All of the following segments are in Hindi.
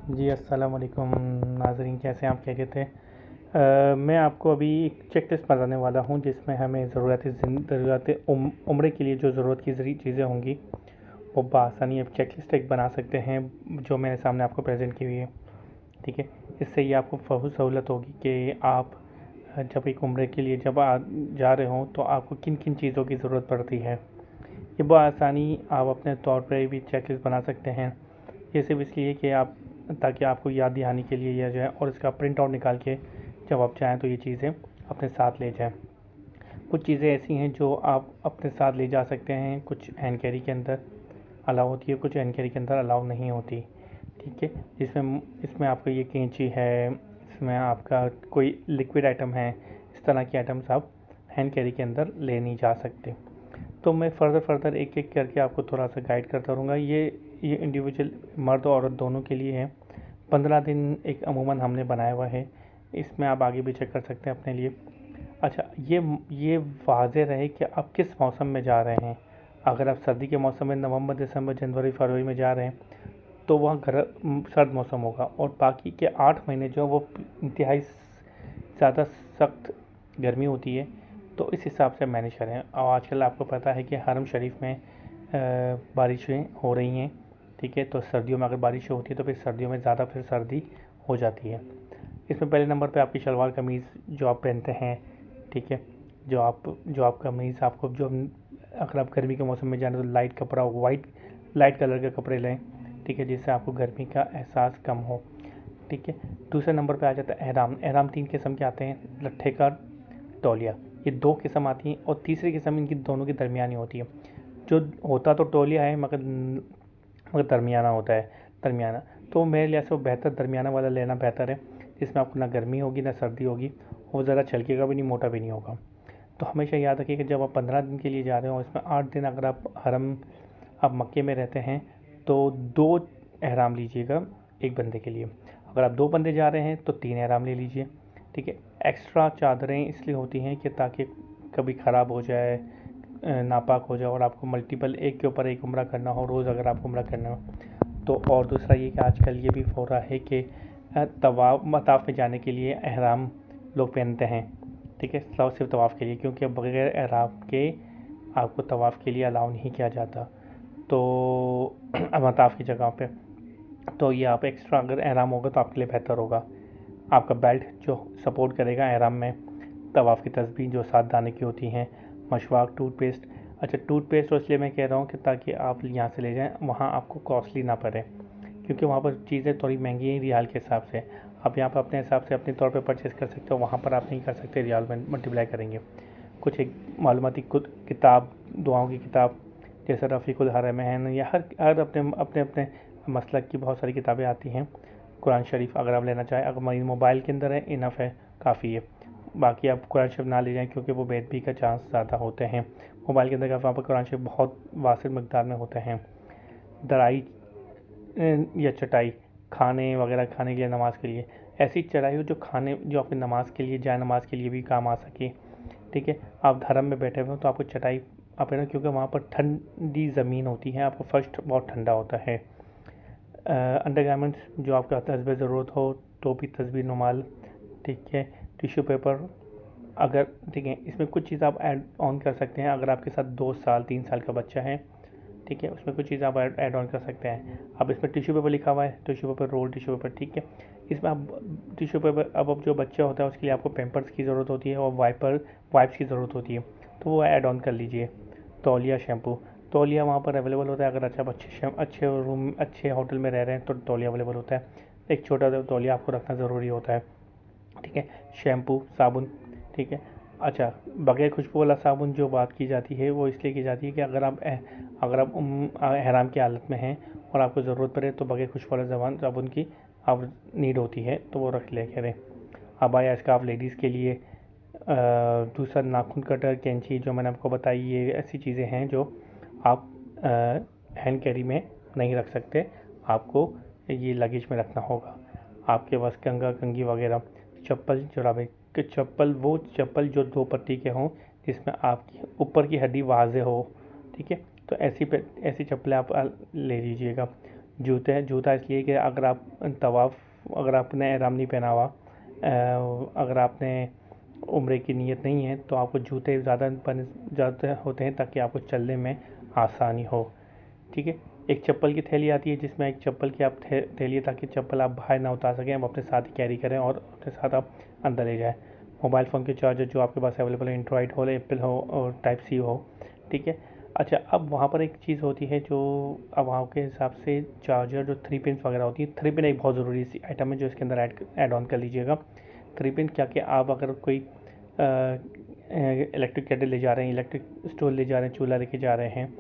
जी अस्सलाम वालेकुम नाज़रीन, कैसे हैं आप? क्या कहते हैं? मैं आपको अभी एक चेक लिस्ट बताने वाला हूँ जिसमें हमें ज़रूरत उम्र के लिए जो ज़रूरत की चीज़ें होंगी वो बआसानी अब चेक लिस्ट एक बना सकते हैं, जो मेरे सामने आपको प्रेजेंट की हुई है। ठीक है, इससे ये आपको बहुत सहूलत होगी कि आप जब एक उम्र के लिए जब जा रहे हों तो आपको किन किन चीज़ों की ज़रूरत पड़ती है। ये बआसानी आप अपने तौर पर भी चेक लिस्ट बना सकते हैं। ये सिर्फ इसलिए कि आप ताकि आपको याद दहानी के लिए यह जो है और इसका प्रिंट आउट निकाल के जब आप चाहें तो ये चीज़ें अपने साथ ले जाएं। कुछ चीज़ें ऐसी हैं जो आप अपने साथ ले जा सकते हैं, कुछ हैंड कैरी के अंदर अलाउ होती है, कुछ हैंड कैरी के अंदर अलाउ नहीं होती। ठीक है, इसमें इसमें आपका ये कैंची है, इसमें आपका कोई लिक्विड आइटम है, इस तरह के आइटम्स आप हैंड कैरी के अंदर ले नहीं जा सकते। तो मैं फर्दर एक एक करके आपको थोड़ा सा गाइड करता रहूँगा। ये इंडिविजुअल मर्द और औरत दोनों के लिए है। 15 दिन एक अमूमन हमने बनाया हुआ है, इसमें आप आगे भी चेक कर सकते हैं अपने लिए। अच्छा, ये वाज़ेह रहे कि आप किस मौसम में जा रहे हैं। अगर आप सर्दी के मौसम में नवंबर दिसंबर जनवरी फरवरी में जा रहे हैं तो वहाँ सर्द मौसम होगा, और बाकी के 8 महीने जो वो इंतहाई ज़्यादा सख्त गर्मी होती है। तो इस हिसाब से मैनेज करें। और आजकल आपको पता है कि हरम शरीफ में बारिशें हो रही हैं। ठीक है, तो सर्दियों में अगर बारिशें होती है तो फिर सर्दियों में ज़्यादा फिर सर्दी हो जाती है। इसमें पहले नंबर पे आपकी शलवार कमीज़ जो आप पहनते हैं। ठीक है, जो आप कमीज़ आपको जो अगर आप गर्मी के मौसम में जाना तो लाइट कपड़ा वाइट लाइट कलर के कपड़े लें। ठीक है, जिससे आपको गर्मी का एहसास कम हो। ठीक है, दूसरे नंबर पे आ जाता है एहराम। एहराम 3 किस्म के आते हैं, लट्ठे का, तौलिया। ये 2 किस्म आती हैं और तीसरी किस्म इनकी दोनों की दरमियानी होती है। जो होता तो तौलिया है मगर दरमियाना होता है, दरमियाना। तो मेरे लिहाज से वो बेहतर दरमियाना वाला लेना बेहतर है, जिसमें आपको ना गर्मी होगी ना सर्दी होगी, वो ज़्यादा छलकेगा भी नहीं, मोटा भी नहीं होगा। तो हमेशा याद रखिए कि जब आप 15 दिन के लिए जा रहे हो, इसमें 8 दिन अगर आप मक्के में रहते हैं तो 2 एहराम लीजिएगा एक बंदे के लिए। अगर आप 2 बंदे जा रहे हैं तो 3 एहराम ले लीजिए। ठीक है, एक्स्ट्रा चादरें इसलिए होती हैं कि ताकि कभी ख़राब हो जाए, नापाक हो जाए और आपको मल्टीपल एक के ऊपर एक उम्रा करना हो रोज़, अगर आपको उम्रा करना हो तो। और दूसरा ये कि आजकल ये भी हो रहा है कि मताफ़ में जाने के लिए एहराम लोग पहनते हैं। ठीक है, सिर्फ तवाफ़ के लिए, क्योंकि अब बगैर एहराम के आपको तवाफ़ के लिए अलाउ नहीं किया जाता। तो मताफ़ की जगह पे तो ये आप एक्स्ट्रा अगर एहराम होगा तो आपके लिए बेहतर होगा। आपका बेल्ट जो सपोर्ट करेगा एहराम में, तवाफ़ की तस्बीह जो 7 दाने की होती हैं, मशवाक, टूथपेस्ट। अच्छा, टूथपेस्ट तो इसलिए मैं कह रहा हूँ कि ताकि आप यहाँ से ले जाएँ, वहाँ आपको कॉस्टली ना पड़े, क्योंकि वहाँ पर चीज़ें थोड़ी महंगी हैं रियाल के हिसाब से। आप यहाँ पर अपने हिसाब से अपने तौर पे परचेज़ कर सकते हो, वहाँ पर आप नहीं कर सकते, रियाल में मल्टीप्लाई करेंगे। कुछ एक मालूमाती किताब, दुआओं की किताब, जैसे रफ़ीकुल हरमैन, या हर अपने अपने अपने मसलक की बहुत सारी किताबें आती हैं। कुरान शरीफ अगर आप लेना चाहें, अगर मोबाइल के अंदर है इनफ है, काफ़ी है। बाकी आप कुरान शरीफ ना ले जाएं, क्योंकि वो बेदबी का चांस ज़्यादा होते हैं। मोबाइल के अंदर वहाँ पर कुरान शरीफ बहुत वासिर मकदार में होते हैं। दराई या चटाई, खाने वगैरह खाने के लिए, नमाज़ के लिए ऐसी चटाई हो जो आपकी नमाज़ के लिए, जाए नमाज़ के लिए भी काम आ सके। ठीक है, आप धर्म में बैठे हुए हो तो आपको चटाई आप है ना, क्योंकि वहाँ पर ठंडी ज़मीन होती है, आपको फर्स्ट बहुत ठंडा होता है। अंडरगारमेंट्स जो आपका तस्बीह ज़रूरत हो, टोपी, तस्बीह, रुमाल। ठीक है, टिश्यू पेपर अगर, ठीक है, इसमें कुछ चीज़ आप ऐड ऑन कर सकते हैं। अगर आपके साथ 2 साल 3 साल का बच्चा है, ठीक है, उसमें कुछ चीज़ आप ऐड ऑन कर सकते हैं। अब इसमें टिश्यू पेपर लिखा हुआ है, tissue paper roll, tissue paper. ठीक है, इसमें आप टिश्यू पेपर, अब जो बच्चा होता है उसके लिए आपको पैम्पर्स की ज़रूरत होती है और वाइप्स की ज़रूरत होती है, तो वो ऐड ऑन कर लीजिए। तौलिया, शैम्पू। तौलिया वहाँ पर अवेलेबल होता है, अगर अच्छा अच्छे होटल में रह रहे हैं तो तौलिया अवेलेबल होता है। एक छोटा सा तौलिया आपको रखना ज़रूरी होता है। ठीक है, शैम्पू, साबुन। ठीक है, अच्छा, बगैर खुशबू वाला साबुन जो बात की जाती है वो इसलिए की जाती है कि अगर आप एहराम की हालत में हैं और आपको ज़रूरत पड़े तो बगैर खुशबू वाला साबुन की आप नीड होती है, तो वो रख ले करें। अब आया इसका आप लेडीज़ के लिए दूसरा नाखून कटर, कैंची, जो मैंने आपको बताई, ये ऐसी चीज़ें हैं जो आप हैंड कैरी में नहीं रख सकते, आपको ये लगेज में रखना होगा। आपके पास कंघा, कंघी वगैरह, चप्पल, जुराबे के चप्पल जो 2 पत्ती के हों, जिसमें आपकी ऊपर की हड्डी वाज़ेह हो। ठीक है, तो ऐसी चप्पलें आप ले लीजिएगा। जूता इसलिए कि अगर आपने एहराम नहीं पहना हुआ, अगर आपने उम्रे की नीयत नहीं है, तो आपको जूते ज़्यादा होते हैं ताकि आपको चलने में आसानी हो। ठीक है। एक चप्पल की थैली आती है जिसमें एक चप्पल की आप थैली है ताकि चप्पल आप बाहर ना उतार सकें, आप अपने साथ ही कैरी करें और अपने साथ आप अंदर ले जाएं। मोबाइल फ़ोन के चार्जर जो आपके पास अवेलेबल है, एंड्रॉइड हो, एप्पल हो और टाइप सी हो। ठीक है। अच्छा, अब वहाँ पर एक चीज़ होती है जो अब वहाँ के हिसाब से चार्जर जो 3 पिन्स वगैरह होती है, 3 पिन एक बहुत ज़रूरी सी आइटम है जो इसके अंदर ऐड ऑन कर लीजिएगा। 3 पिन क्या कि आप अगर कोई इलेक्ट्रिक केटल ले जा रहे हैं, इलेक्ट्रिक स्टोव ले जा रहे हैं, चूल्हा लेके जा रहे हैं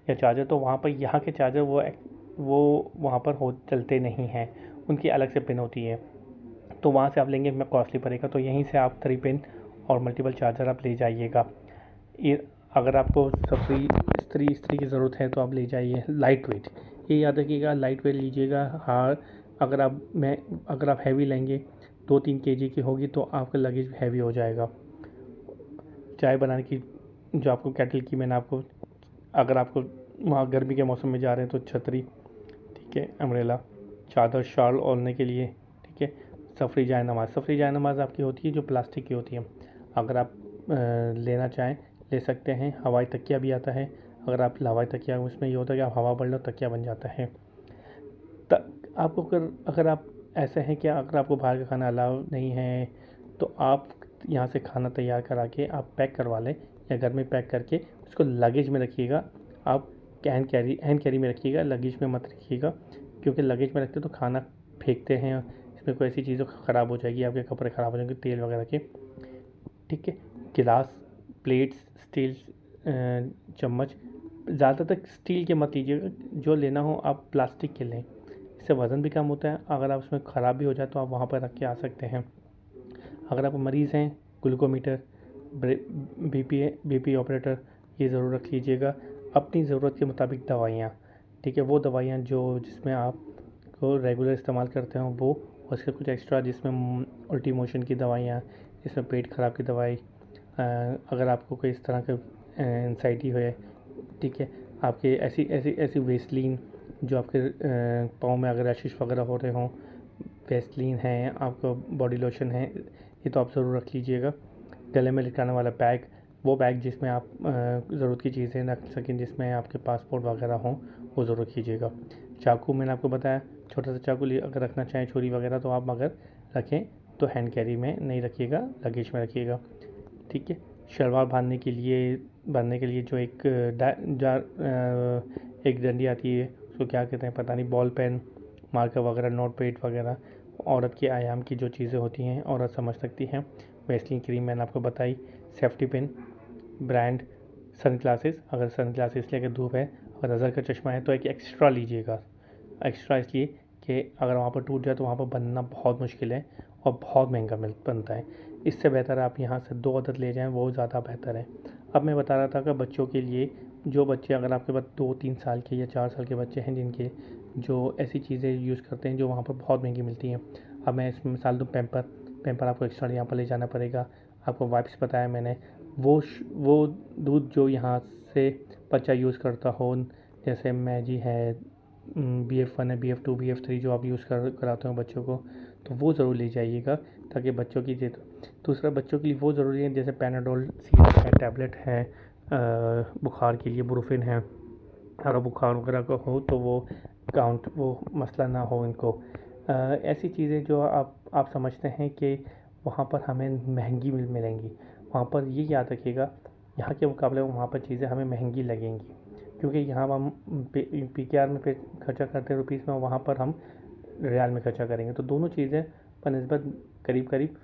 या चार्जर, तो वहाँ पर यहाँ के चार्जर वो वहाँ पर चलते नहीं हैं, उनकी अलग से पिन होती है, तो वहाँ से आप लेंगे में कॉस्टली पड़ेगा। तो यहीं से आप 3 पिन और मल्टीपल चार्जर आप ले जाइएगा। ये अगर आपको सफरी इस्त्री की ज़रूरत है तो आप ले जाइए लाइट वेट। ये याद रखिएगा, लाइट वेट लीजिएगा। हाँ, अगर आप हैवी लेंगे 2-3 केजी की होगी तो आपका लगेज हैवी हो जाएगा। चाय बनाने की जो आपको केटल की मैंने आपको, अगर आपको वहाँ गर्मी के मौसम में जा रहे हैं तो छतरी, ठीक है, अम्ब्रेला, चादर, शाल ओढ़ने के लिए, ठीक है। सफरी जाए नमाज आपकी होती है जो प्लास्टिक की होती है, अगर आप लेना चाहें ले सकते हैं। हवाई तकिया भी आता है, अगर आप हवाई तकिया, उसमें ये होता है कि आप हवा भर लो, तकिया बन जाता है। आपको अगर आप ऐसे हैं कि अगर आपको बाहर का खाना अलाउ नहीं है तो आप यहाँ से खाना तैयार करा के आप पैक करवा लें या घर में पैक करके उसको लगेज में रखिएगा। आप हैंड कैरी में रखिएगा, लगेज में मत रखिएगा, क्योंकि लगेज में रखते तो खाना फेंकते हैं, इसमें कोई ऐसी चीज़ों ख़राब हो जाएगी, आपके कपड़े ख़राब हो जाएंगे तेल वगैरह के। ठीक है। गिलास, प्लेट्स, स्टील, चम्मच, ज़्यादातर स्टील के मत लीजिएगा, जो लेना हो आप प्लास्टिक के लें, इससे वज़न भी कम होता है। अगर आप उसमें ख़राब भी हो जाए तो आप वहाँ पर रख के आ सकते हैं। अगर आप मरीज़ हैं, ग्लूकोमीटर, बीपी ऑपरेटर ये ज़रूर रख लीजिएगा। अपनी ज़रूरत के मुताबिक दवाइयाँ, ठीक है, वो दवाइयाँ जिसमें आप को रेगुलर इस्तेमाल करते हो वो, उसके कुछ एक्स्ट्रा जिसमें उल्टी मोशन की दवाइयाँ, जिसमें पेट ख़राब की दवाई, अगर आपको कोई इस तरह का एंजाइटी है, ठीक है, आपके ऐसी वेसलीन जो आपके पाँव में अगर रैशेस वगैरह हो रहे हों, वेसलीन है, आपका बॉडी लोशन है, ये तो आप ज़रूर रख लीजिएगा। गले में लटकाने वाला बैग, वो बैग जिसमें आप ज़रूरत की चीज़ें रख सकें, जिसमें आपके पासपोर्ट वगैरह हों, वो ज़रूर कीजिएगा। चाकू मैंने आपको बताया, छोटा सा चाकू अगर रखना चाहें, छुरी वगैरह, तो आप अगर रखें तो हैंड कैरी में नहीं रखिएगा, लगेज में रखिएगा। ठीक है। शलवार बांधने के लिए जो एक डंडी आती है, उसको क्या कहते हैं पता नहीं, बॉल पेन, मार्कर वगैरह, नोट पैड वगैरह, औरत के आयाम की जो चीज़ें होती हैं औरत समझ सकती हैं। वैसलीन क्रीम मैंने आपको बताई, safety pin, brand, sunglasses, अगर सन ग्लासेस लेकर धूप है, और नज़र का चश्मा है तो एक एक्स्ट्रा लीजिएगा। एक्स्ट्रा इसलिए कि अगर वहाँ पर टूट जाए तो वहाँ पर बनना बहुत मुश्किल है और बहुत महंगा बनता है। इससे बेहतर है आप यहाँ से 2 अदद ले जाएं, वो ज़्यादा बेहतर है। अब मैं बता रहा था कि बच्चों के लिए, जो बच्चे, अगर आपके पास 2-3 साल के या 4 साल के बच्चे हैं जिनके जो ऐसी चीज़ें यूज़ करते हैं जो वहाँ पर बहुत महंगी मिलती हैं, अब मैं इसमें मिसाल दूँ, पैम्पर आपको एक्स्ट्रा यहाँ पर ले जाना पड़ेगा। आपको वाइप्स बताया मैंने, वो दूध जो यहाँ से बच्चा यूज़ करता हो, जैसे मैजी है, BF1 है, BF2, BF3 जो आप यूज़ कराते हो बच्चों को, तो वो ज़रूर ले जाइएगा ताकि बच्चों की दूसरा बच्चों के लिए वो ज़रूरी है, जैसे पैनाडोल सिरप है, टैबलेट है, बुखार के लिए ब्रूफिन है, अगर बुखार वगैरह का हो तो वो मसला ना हो इनको। ऐसी चीज़ें जो आप समझते हैं कि वहाँ पर हमें महंगी मिलेंगी, वहाँ पर ये याद रखिएगा, यहाँ के मुकाबले वहाँ पर चीज़ें हमें महंगी लगेंगी, क्योंकि यहाँ हम PKR में खर्चा करते हैं रुपीज़ में, वहाँ पर हम रियाल में खर्चा करेंगे, तो दोनों चीज़ें बनिस्बत करीब करीब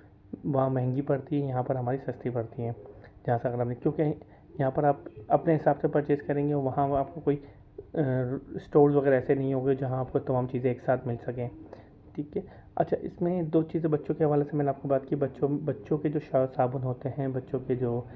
वहाँ महंगी पड़ती है, यहाँ पर हमारी सस्ती पड़ती हैं। जहाँ से अगर हमने, क्योंकि यहाँ पर आप अपने हिसाब से परचेज़ करेंगे, वहाँ आपको कोई स्टोर्स वगैरह ऐसे नहीं होंगे जहाँ आपको तमाम चीज़ें एक साथ मिल सकें। ठीक है। अच्छा, इसमें 2 चीज़ें बच्चों के हवाले से मैंने आपको बात की, बच्चों के जो साबुन होते हैं, बच्चों के जो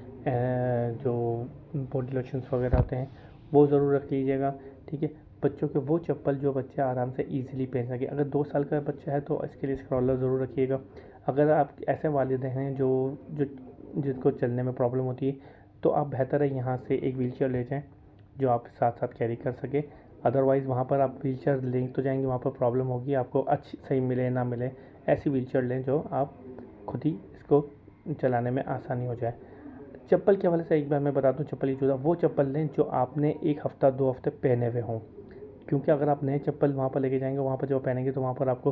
बॉडी लोशंस वगैरह होते हैं, वो ज़रूर रख लीजिएगा। ठीक है। बच्चों के वो चप्पल जो बच्चे आराम से ईज़िली पहन सके, अगर 2 साल का बच्चा है तो इसके लिए स्क्रॉलर ज़रूर रखिएगा। अगर आप ऐसे वालिद हैं जो जिनको चलने में प्रॉब्लम होती है, तो आप बेहतर है यहाँ से एक व्हीलचेयर ले जाएं जो आप साथ साथ कैरी कर सके। अदरवाइज़ वहाँ पर आप व्हील चेयर ले तो जाएंगे, वहाँ पर प्रॉब्लम होगी, आपको अच्छी सही मिले ना मिले। ऐसी व्हील चेयर लें जो आप खुद ही इसको चलाने में आसानी हो जाए। चप्पल के हवाले से एक बार मैं बता दूं, चप्पल की जूता वो चप्पल लें जो आपने 1 हफ़्ता 2 हफ़्ते पहने हुए हों, क्योंकि अगर आप नए चप्पल वहाँ पर लेके जाएंगे, वहाँ पर जब पहनेंगे तो वहाँ पर आपको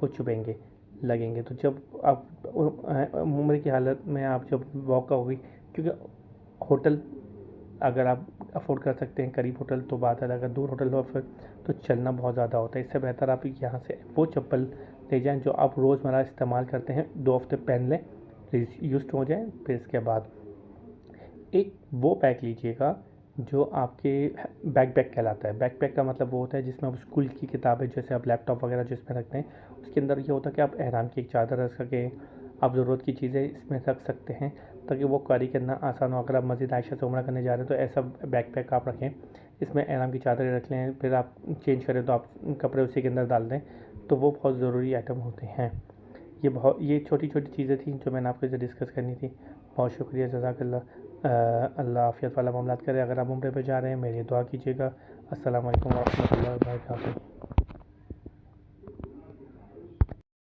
वो चुभेंगे, लगेंगे। तो जब आप उम्र की हालत में आप जब वॉक करोगे, क्योंकि होटल अगर आप अफोर्ड कर सकते हैं करीब होटल तो बात है, अगर दूर होटल हो फिर तो चलना बहुत ज़्यादा होता है। इससे बेहतर आप यहाँ से वो चप्पल ले जाएं जो आप रोज़मर्रा इस्तेमाल करते हैं, 2 हफ़्ते पहन लें, यूज्ड हो जाए। फिर इसके बाद एक वो बैग लीजिएगा जो आपके बैकपैक कहलाता है। बैकपैक का मतलब वो होता है जिसमें आप स्कूल की किताबें, जैसे आप लैपटॉप वगैरह जिसमें रखते हैं, उसके अंदर ये होता है कि आप एहराम की एक चादर रख सकें, आप ज़रूरत की चीज़ें इसमें रख सकते हैं ताकि वो कैरी करना आसान हो। अगर आप मस्जिद आयशा से उम्रा करने जा रहे हैं तो ऐसा बैकपैक आप रखें, इसमें एहराम की चादरें रख लें, फिर आप चेंज करें तो आप कपड़े उसी के अंदर डाल दें, तो वो बहुत ज़रूरी आइटम होते हैं। ये छोटी छोटी चीज़ें थी जो मैंने आपके साथ डिस्कस करनी थी। बहुत शुक्रिया, जज़ाकल्लाह। अल्लाह आफ़ियत वाला मामलात करे। अगर आप उम्रे पे जा रहे हैं मेरी दुआ कीजिएगा। अस्सलाम वालेकुम व रहमतुल्लाहि व बरकातुहू।